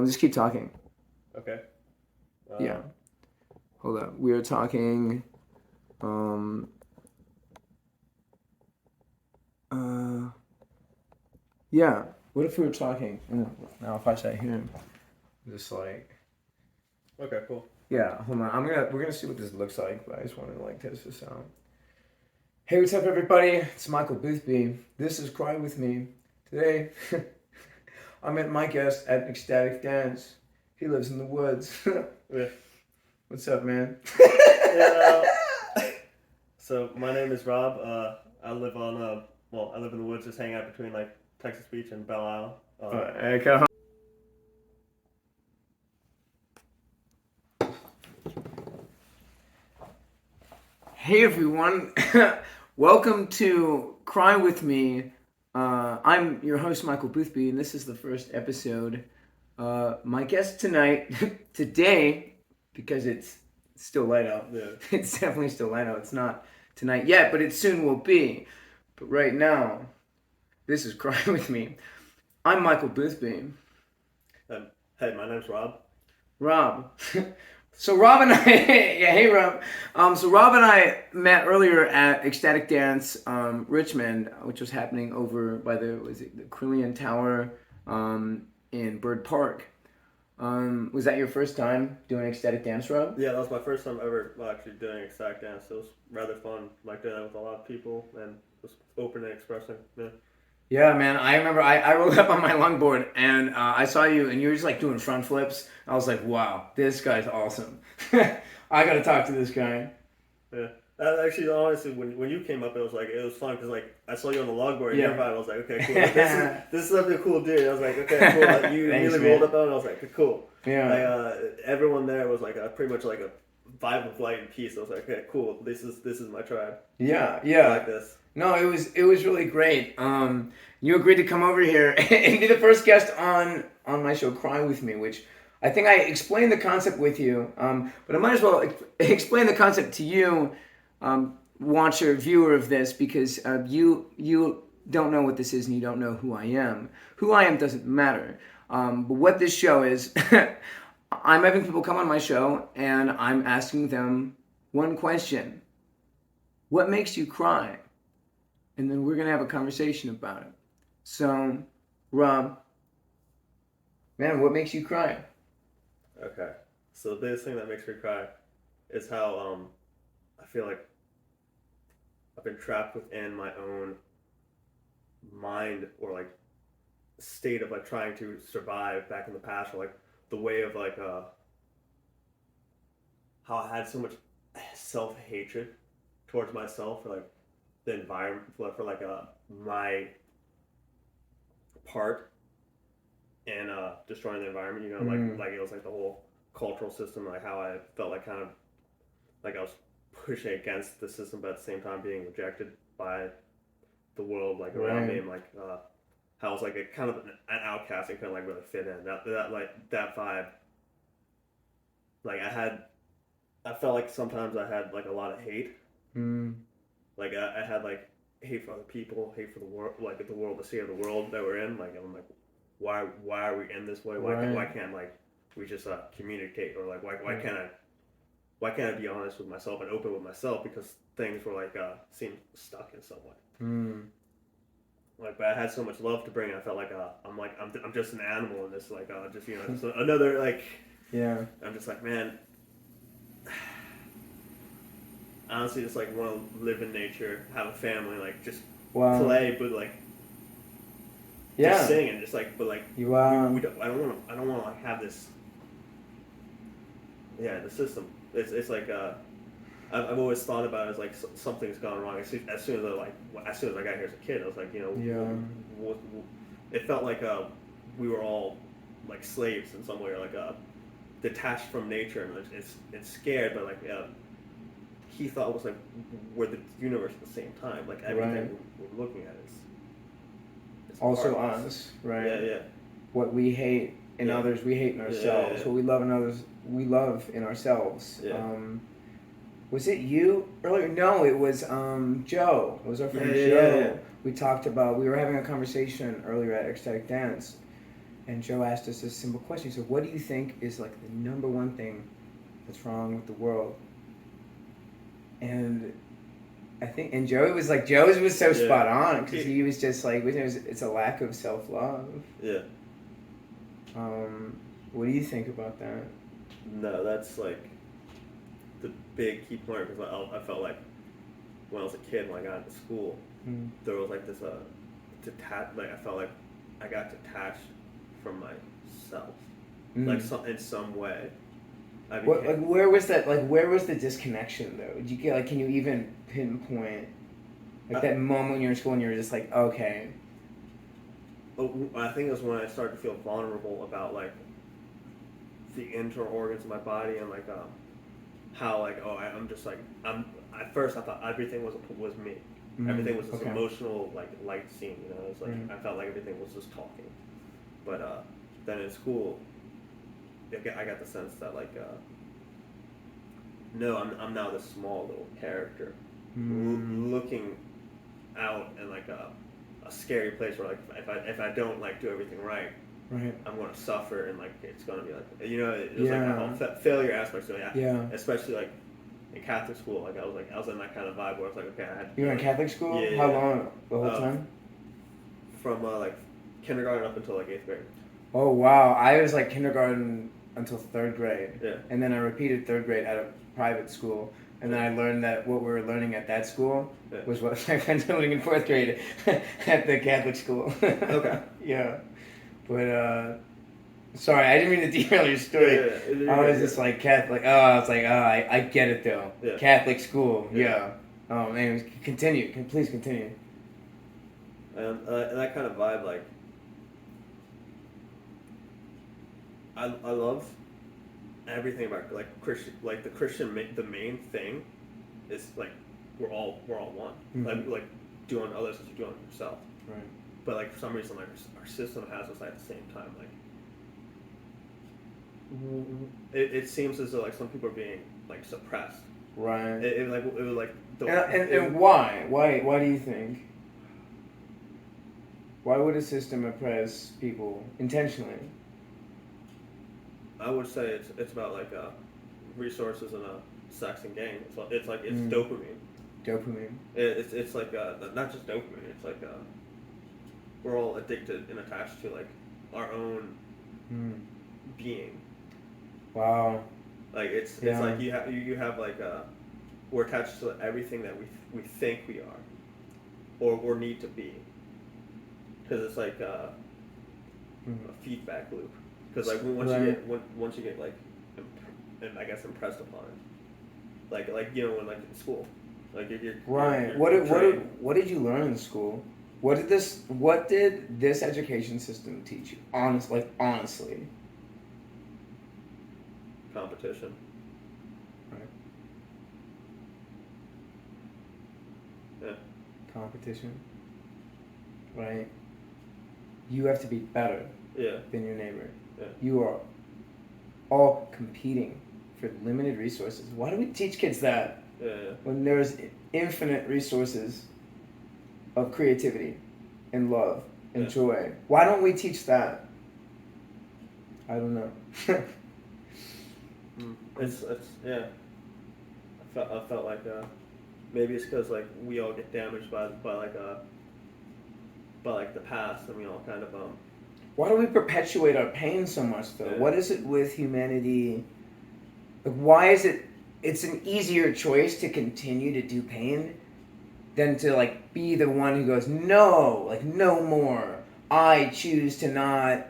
Just keep talking. Okay. Yeah. Hold up. We are talking. Yeah. What if we were talking? Now, if I say here, just like. Okay. Cool. Yeah. Hold on. We're gonna see what this looks like, but I just want to like test this out. Hey, what's up, everybody? It's Michael Boothby. This is Cry With Me. Today, I met my guest at Ecstatic Dance. He lives in the woods. Yeah. What's up, man? Yeah. So my name is Rob. I live on I live in the woods, just hang out between like Texas Beach and Belle Isle. Okay. Hey, everyone. Welcome to Cry With Me. I'm your host, Michael Boothby, and this is the first episode. My guest today, because it's still light out. Yeah. It's definitely still light out. It's not tonight yet, but it soon will be. But right now, this is Cry With Me. I'm Michael Boothby. Hey, my name's Rob. Rob. So Rob and I, yeah, hey Rob. So Rob and I met earlier at Ecstatic Dance Richmond, which was happening over by the Crillian Tower in Bird Park. Was that your first time doing ecstatic dance, Rob? Yeah, that was my first time ever actually doing ecstatic dance. It was rather fun, like doing that with a lot of people and just open and expressing. Yeah. Yeah, man. I remember I rolled up on my longboard and I saw you and you were just like doing front flips. I was like, wow, this guy's awesome. I got to talk to this guy. Yeah. Actually, honestly, when you came up, it was fun because like I saw you on the longboard and your vibe. I was like, okay, cool. This is something cool, dude. I was like, okay, cool. Like, you really rolled up on it. I was like, cool. Yeah. Like everyone there was like pretty much like a vibe of light and peace. I was like, okay, cool. This is my tribe. Yeah. I like this. No, it was really great. You agreed to come over here and be the first guest on my show, Cry With Me, which I think I explained the concept with you. But I might as well explain the concept to you, watcher, viewer of this, because you don't know what this is and you don't know who I am. Who I am doesn't matter. But what this show is, I'm having people come on my show and I'm asking them one question. What makes you cry? And then we're going to have a conversation about it. So, Rob, man, what makes you cry? Okay. So the biggest thing that makes me cry is how I feel like I've been trapped within my own mind or like state of like trying to survive back in the past, or like the way of like how I had so much self-hatred towards myself for like the environment, for like my part in destroying the environment, you know, like it was like the whole cultural system, like how I felt like kind of like I was pushing against the system, but at the same time being rejected by the world like around me, and like how I was like a kind of an outcast and couldn't like really fit in. That vibe, like I felt like sometimes I had like a lot of hate. Like I had like hate for other people, hate for the world, like the world, the state of the world that we're in. Like I'm like, why are we in this way? Why can't like we just communicate, or like why can't I be honest with myself and open with myself, because things were like seemed stuck in some way. Like, but I had so much love to bring. I felt like I'm just an animal in this, like just, you know, just another like. Yeah. I'm just like, man. Honestly, just like want to live in nature, have a family, like just play, but like just sing and just like, but like we don't. I don't want to like have this. Yeah, the system. It's like I've always thought about it as like something's gone wrong. As soon as I got here as a kid, I was like, you know, it felt like we were all like slaves in some way, or like detached from nature, and it's scared, but like. He thought it was like we're the universe at the same time. Like everything we're looking at is also us, right? Yeah. What we hate in others, we hate in ourselves. What we love in others, we love in ourselves. Yeah. Was it you earlier? No, it was Joe. It was our friend Joe. Yeah. We were having a conversation earlier at Ecstatic Dance, And Joe asked us this simple question. So, what do you think is like the number one thing that's wrong with the world? And I think, and Joe was like, Joe's was so spot on because he was just like, it's a lack of self-love. Yeah. What do you think about that? No, that's like the big key point because I felt like when I was a kid, when I got into school, there was like this like I felt like I got detached from myself, like in some way. Where was that? Like, where was the disconnection though? Did you get like? Can you even pinpoint like that moment when you were in school and you were just like, okay? I think it was when I started to feel vulnerable about like the internal organs of my body and like how like I'm just like at first I thought everything was me. Everything was this emotional like light scene, you know. It's like I felt like everything was just talking. But then in school, I got the sense that like no, I'm now this small little character looking out in like a scary place where like if I don't like do everything right, I'm going to suffer and like it's going to be like it was like that whole failure aspect to it. Yeah. Especially like in Catholic school, like I was in that kind of vibe where I was like, okay, I had. You were in Catholic school? Yeah. How long? The whole time? From like kindergarten up until like 8th grade. Oh wow! I was like kindergarten until 3rd grade. Yeah. And then I repeated 3rd grade at a private school. And then I learned that what we were learning at that school was what my friends were learning in 4th grade at the Catholic school. Okay. Yeah. But, sorry, I didn't mean to derail your story. Yeah. I was just like Catholic. I get it though. Yeah. Catholic school. Yeah. Oh, man, continue. Please continue. And that kind of vibe, like, I love everything about like Christian, like the main thing is like we're all one. Like do unto others as you do unto yourself. Right. But like for some reason, like our system has us at the same time. Like it seems as though like some people are being like suppressed. Right. It was like. And why? Why do you think? Why would a system oppress people intentionally? I would say it's about like resources and sex and gain. It's like it's dopamine. Dopamine. It's like not just dopamine. It's like we're all addicted and attached to like our own being. Wow. Like it's like you have like we're attached to everything that we think we are, or need to be. Because it's like a feedback loop. Because like once you get like, and I guess impressed upon it, like when like in school, like you're right. You're What did you learn in school? What did this education system teach you? Honestly. Competition. Right. Yeah. Competition. Right. You have to be better than your neighbor. Yeah. You are all competing for limited resources. Why do we teach kids that? Yeah. When there's infinite resources of creativity and love and joy. Why don't we teach that? I don't know. It's yeah. I felt like maybe it's because like we all get damaged by the past, and we all kind of Why do we perpetuate our pain so much though? Yeah. What is it with humanity? Like, why is it? It's an easier choice to continue to do pain than to like be the one who goes, no, like no more. I choose to not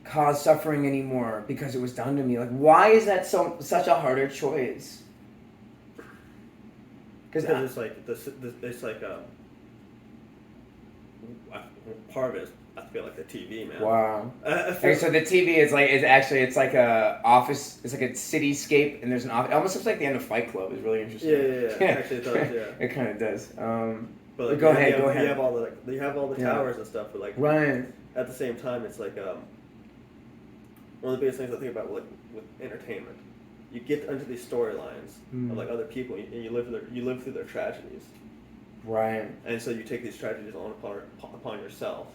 cause suffering anymore because it was done to me. Like, why is that such a harder choice? Because it's like it's like part of it is I feel like the TV, man. Wow. Okay, so the TV is like a office. It's like a cityscape, and there's an office. It almost looks like the end of Fight Club. It's really interesting. Yeah. Actually, it does. Yeah. It kind of does. But like, go ahead. You have all the towers and stuff, but like right. At the same time, it's like one of the biggest things I think about with entertainment. You get into these storylines of like other people, and you live through their tragedies. Right. And so you take these tragedies on upon yourself.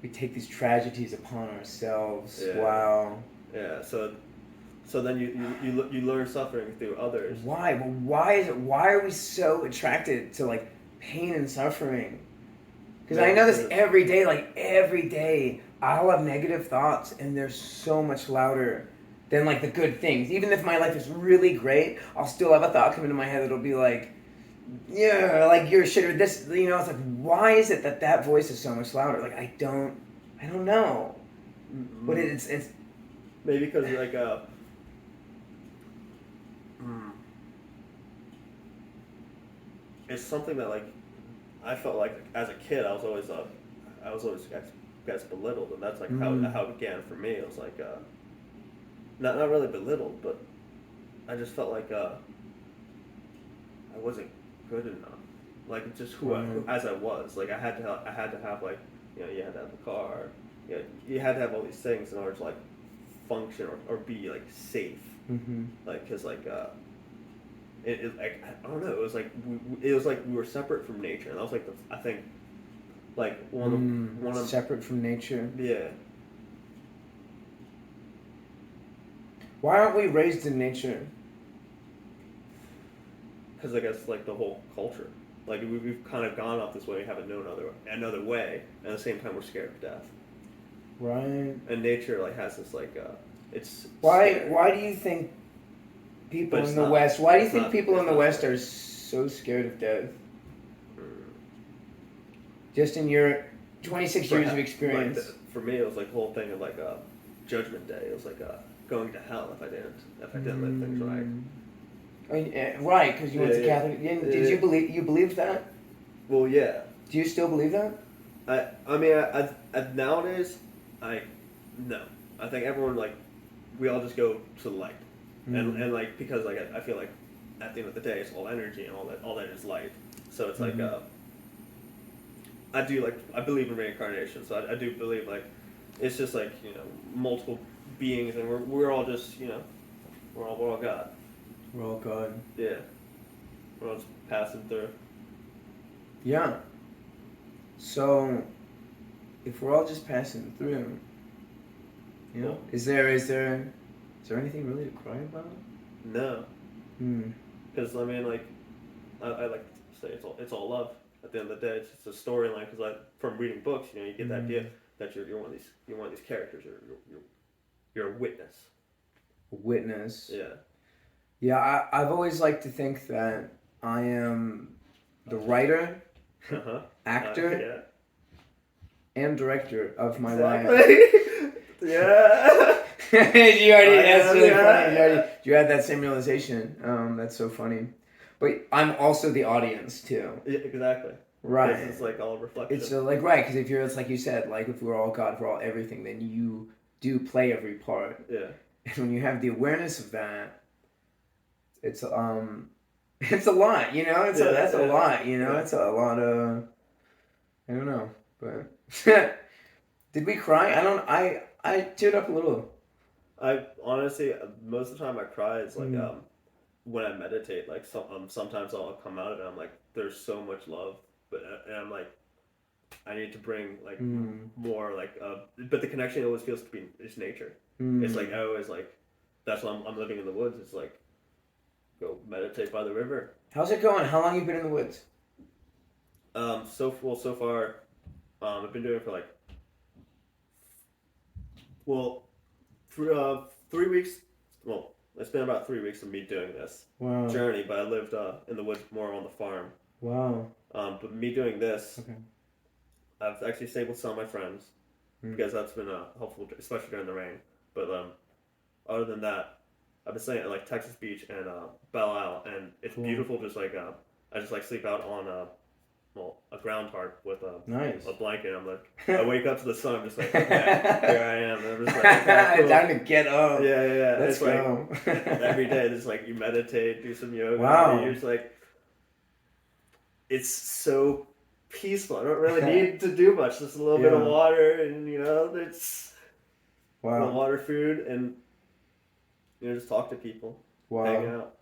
we take these tragedies upon ourselves. Yeah. Wow. Yeah. So then you learn suffering through others. Why? Well, why are we so attracted to like pain and suffering? Because I know this every day. Like every day, I'll have negative thoughts, and they're so much louder than like the good things. Even if my life is really great, I'll still have a thought come into my head that'll be like, yeah, like you're shit or this. You know, it's like, why is it that voice is so much louder? Like I don't know. But it's maybe because like it's something that like I felt like as a kid I was always gets belittled, and that's like how it began for me. It was like not really belittled, but I just felt like I wasn't good enough. Like just who as I was. Like I had to have like, you know, you had to have a car. You had to have all these things in order to like function or be like safe. Like because like it like I don't know. It was like we were separate from nature, and that was like I think like one of separate from nature. Yeah. Why aren't we raised in nature? Because I guess like the whole culture, like we've kind of gone off this way. We haven't known another way, and at the same time we're scared of death. Right. And nature like has this like it's why scary. why do you think people in the West? Why do you think people in the West are so scared of death? Just in your 26 years of experience. Like for me, it was like the whole thing of like Judgment Day. It was like going to hell if I didn't live things right. I mean, right, because you went to Catholic. Did you believe that? Well, yeah. Do you still believe that? I mean, nowadays, no. I think everyone like we all just go to the light, and like because like I feel like at the end of the day it's all energy and all that is light. So it's like I believe in reincarnation. So I do believe like it's just like, you know, multiple beings, and we're all just, you know, we're all God. We're all God. Yeah. We're all just passing through. Yeah. So, if we're all just passing through, you know, is there anything really to cry about? No. Because I mean, like, I like to say it's all love. At the end of the day, it's just a storyline. Because like from reading books, you know, you get that idea that you're one of these characters. You're a witness. A witness. Yeah. Yeah, I've always liked to think that I am the writer, actor, and director of my life. Yeah. That's really funny. You had that same realization. That's so funny. But I'm also the audience too. Yeah, exactly. Right. It's like all reflection. It's like right, because if it's like you said, like if we're all God, if we're all everything, then you do play every part. Yeah. And when you have the awareness of that, it's a lot, you know. That's a lot, you know. It's a lot of, I don't know, but did we cry? I teared up a little. I honestly, most of the time I cry is like when I meditate. Like sometimes I'll come out of it, I'm like, there's so much love, and I'm like, I need to bring like more like but the connection always feels to be is nature. It's like I always like, that's why I'm living in the woods. It's like, go meditate by the river. How's it going? How long have you been in the woods? So far, I've been doing it for like, 3 weeks. Well, it's been about 3 weeks of me doing this journey, but I lived in the woods more on the farm. Wow. But me doing this, I've actually stayed with some of my friends because that's been helpful, especially during the rain. But other than that, I've been staying at like Texas Beach and Belle Isle, and it's beautiful. Just like I just like sleep out on a ground tarp with a blanket. I'm like, I wake up to the sun, I'm just like, okay, here I am. And I'm just like, okay, cool. Time to get up. Yeah. Let's go. Like every day, just like you meditate, do some yoga. And you're just like, it's so peaceful. I don't really need to do much. Just a little bit of water, and you know, it's water, food, and you know, just talk to people, hang out.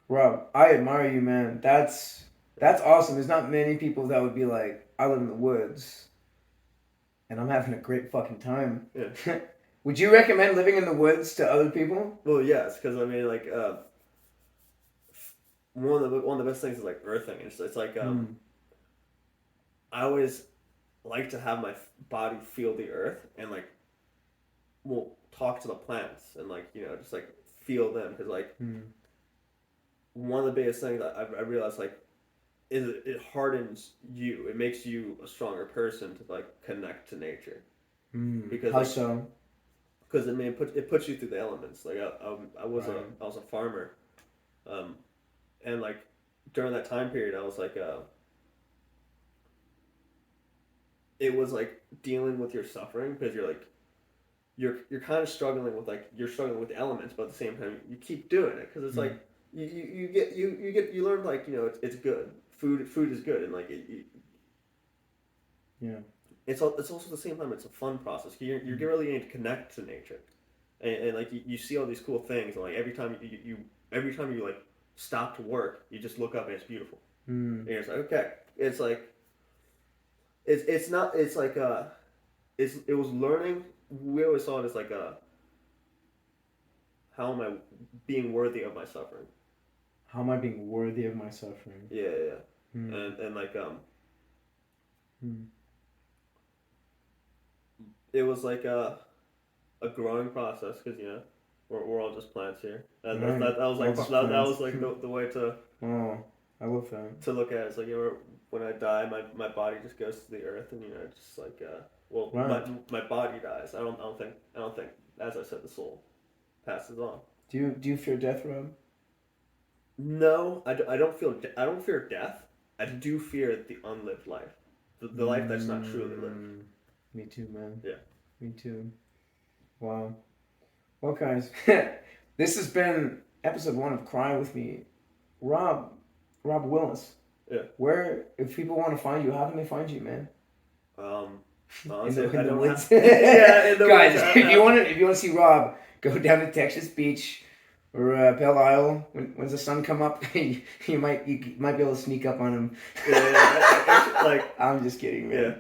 Rob, I admire you, man. That's awesome. There's not many people that would be like, I live in the woods. and I'm having a great fucking time. Yeah. Would you recommend living in the woods to other people? Well, yes, because I mean, like, one of the best things is like earthing. It's like I always like to have my body feel the earth and like, well, talk to the plants and like just like feel them because like one of the biggest things that I realized like is it hardens you. It makes you a stronger person to like connect to nature because How like, so? because I mean it puts you through the elements. Like I was Right. I was a farmer, and like during that time period I was like it was like dealing with your suffering because you're like you're kind of struggling with like you're struggling with the elements, but at the same time you keep doing it because it's like you learn like it's good. Food is good and like Yeah. it's also at the same time it's a fun process. You're really getting to connect to nature, and like you see all these cool things and like every time you like stop to work you just look up and it's beautiful. And it's like okay, it's like it's not it's like it was learning. We always saw it as like how am I being worthy of my suffering? How am I being worthy of my suffering? Yeah, yeah, yeah. And like it was like a growing process because we're all just plants here. Right. That was like that was like the way to Oh, I love that. to look at it. It's like when I die, my body just goes to the earth, and it's just like well, Right. my body dies. I don't think as I said the soul passes on. Do you fear death, Rob? No, I don't I don't fear death. I do fear the unlived life, the life that's not truly lived. Me too, man. Yeah. Me too. Wow. Well, guys, this has been episode 1 of Cry With Me. Rob Willis. Yeah. Where, if people want to find you, how can they find you, man? Honestly, in the woods. Yeah, in the guys, woods. if you want to see Rob, go down to Texas Beach or Belle Isle. When the sun come up, you might be able to sneak up on him. Yeah, like I'm just kidding, man. Yeah.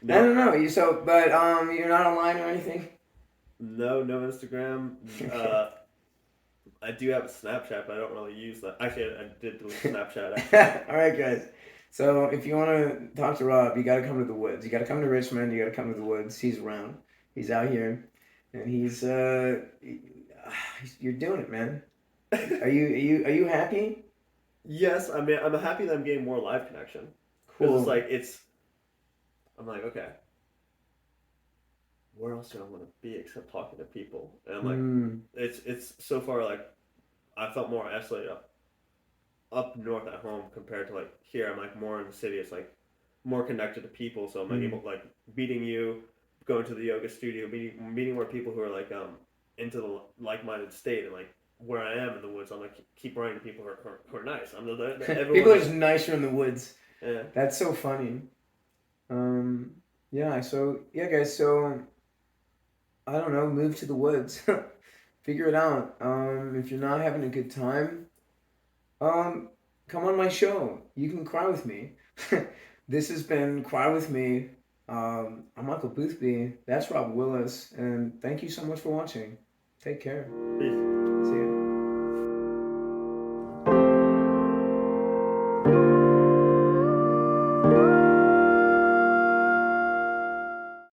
No. I don't know. But you're not online or anything. No Instagram. I do have a Snapchat, but I don't really use that. Actually, I did delete Snapchat. Actually. All right, guys. So if you want to talk to Rob, you got to come to the woods. You got to come to Richmond. You got to come to the woods. He's around. He's out here, and you're doing it, man. Are you happy? Yes, I mean I'm happy that I'm getting more live connection. Cool. I'm like okay. Where else do I want to be except talking to people? And I'm like, it's so far like I felt more isolated up north at home compared to like here. I'm like more in the city. It's like more connected to people. So I'm like able like meeting you, going to the yoga studio, meeting more people who are like into the like-minded state and like where I am in the woods. I'm like keep running to people who are nice. People are just nicer in the woods. Yeah, that's so funny. Yeah. So yeah, guys. So. I don't know, move to the woods. Figure it out. If you're not having a good time, come on my show. You can cry with me. This has been Cry With Me. I'm Michael Boothby. That's Rob Willis. And thank you so much for watching. Take care. peace. See ya.